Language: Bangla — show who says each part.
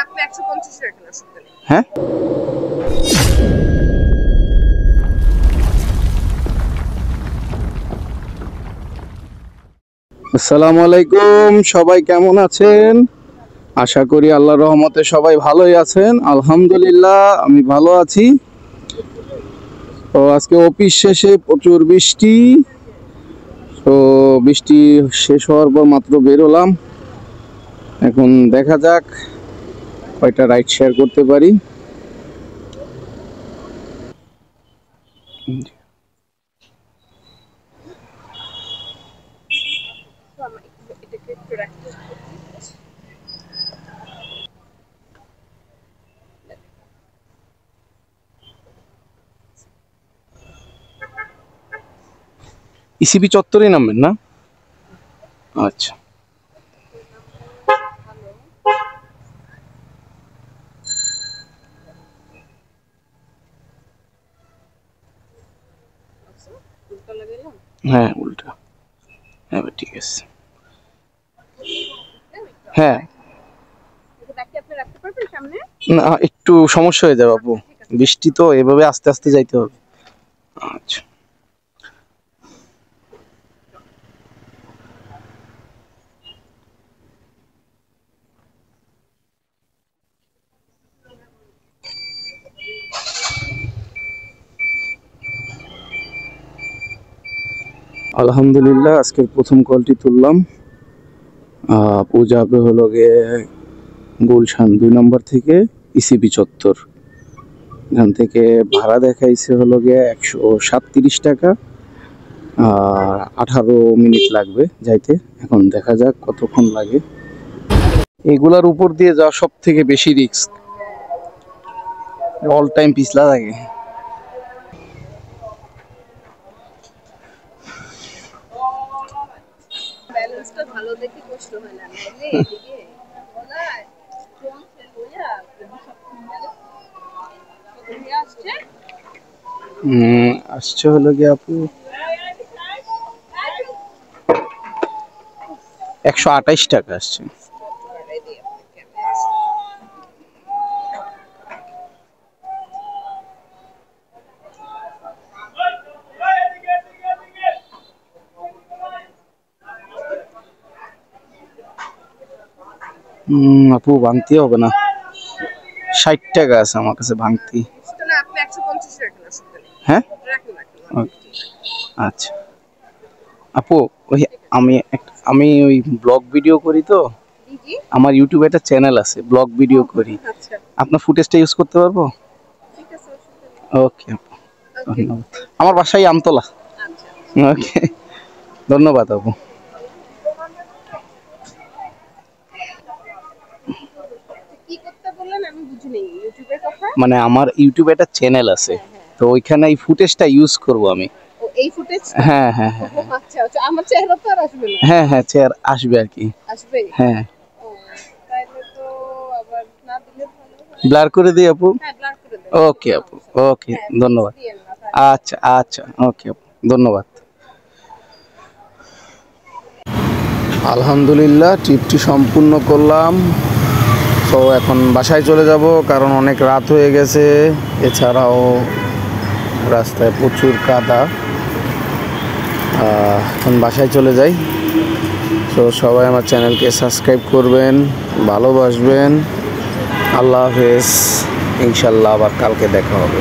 Speaker 1: আপনি 150 রাখেন আসলে।
Speaker 2: হ্যাঁ আসসালামু আলাইকুম, সবাই কেমন আছেন? আশা করি আল্লাহর রহমতে সবাই ভালোই আছেন। আলহামদুলিল্লাহ আমি ভালো আছি। তো আজকে অফিস শেষে প্রচুর বৃষ্টি, তো বৃষ্টি শেষ হওয়ার পর মাত্র বেরোলাম। এখন দেখা যাক কয়টা রাইড শেয়ার করতে পারি। ইসিবি চত্বরেই নামবেন না? আচ্ছা, হ্যাঁ উল্টা, হ্যাঁ ঠিক আছে। হ্যাঁ না, একটু সমস্যা হয়ে যাবে আপু, বৃষ্টি তো এভাবে আস্তে আস্তে যাইতে হবে। আচ্ছা আলহামদুলিল্লাহ, আজকের প্রথম কলটি তুললাম। আপু যাবে হলো গিয়ে গুলশান 2 নম্বর থেকে ইসিবি চত্বর। এখান থেকে ভাড়া দেখাইছে হলো গিয়ে 137 টাকা, আর 18 মিনিট লাগবে যাইতে। এখন দেখা যাক কতক্ষণ লাগে। এগুলার উপর দিয়ে যাওয়া সব থেকে বেশি রিস্ক, অল টাইম পিছলা থাকে।
Speaker 1: ব্যালেন্সটা ভালো দেখে কষ্ট হয় না নাইলে এদিকে বলায় কোন ফেল হইয়া সব তুমি আসছে
Speaker 2: আসছে হলো গিয়ে আপু 128 টাকা আসছে। আপু ভাঙতি হবে না, 60 টাকা আছে আমার কাছে ভাঙতি।
Speaker 1: আপনি 150 রাখেন আসলে।
Speaker 2: হ্যাঁ আচ্ছা আপু, ওই আমি ওই ব্লগ ভিডিও করি তো, আমার ইউটিউবে একটা চ্যানেল আছে, ব্লগ ভিডিও করি। আপনার ফুটেজটা ইউজ করতে পারবো? ওকে আপু, ধন্যবাদ। আমার বাসায় আমতলা। ওকে, ধন্যবাদ আপু। মানে আমার ইউটিউবে একটা চ্যানেল আছে, তো ওইখানে এই ফুটেজটা ইউজ করব আমি।
Speaker 1: এই ফুটেজ?
Speaker 2: হ্যাঁ হ্যাঁ হ্যাঁ
Speaker 1: আচ্ছা আচ্ছা, আমার চেহারা তো আর আসবে না?
Speaker 2: হ্যাঁ হ্যাঁ চেয়ার আসবে আর কি।
Speaker 1: আসবে?
Speaker 2: হ্যাঁ
Speaker 1: তাইলে তো আবার না দিলে ভালো হয়।
Speaker 2: ব্লার করে দিই আপু?
Speaker 1: হ্যাঁ ব্লার করে দেন।
Speaker 2: ওকে আপু, ওকে ধন্যবাদ। আচ্ছা আচ্ছা ওকে আপু, ধন্যবাদ। আলহামদুলিল্লাহ ট্রিপটি সম্পূর্ণ করলাম। তো এখন বাসায় চলে যাব, কারণ অনেক রাত হয়ে গেছে। এছাড়াও রাস্তায় প্রচুর কাদা। এখন বাসায় চলে যাই। তো সবাই আমার চ্যানেলকে সাবস্ক্রাইব করবেন, ভালোবাসবেন। আল্লাহ হাফেজ, ইনশাল্লাহ আবার কালকে দেখা হবে।